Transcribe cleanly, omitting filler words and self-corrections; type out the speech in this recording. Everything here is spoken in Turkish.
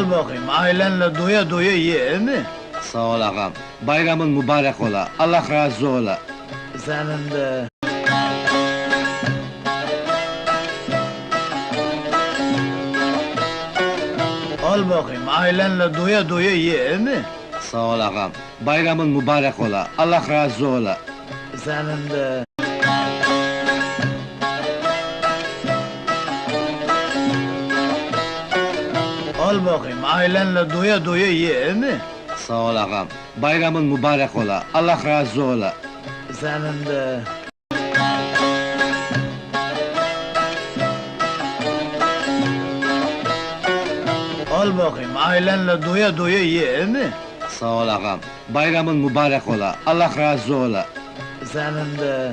Al bakayım, ailenle doya doya ye mi? Sağ ol ağam. Bayramın mübarek ola. Allah razı ola. Senin de. Al bakayım, ailenle doya doya ye mi? Sağ ol ağam. Bayramın mübarek ola. Allah razı ola. Senin de. Al bakayım, ailenle doya doya ye mi? Sağ ol ağam. Bayramın mübarek ola. Allah razı ola. Senin de. Al bakayım, ailenle doya doya ye mi? Sağ ol ağam. Bayramın mübarek ola. Allah razı ola. Senin de.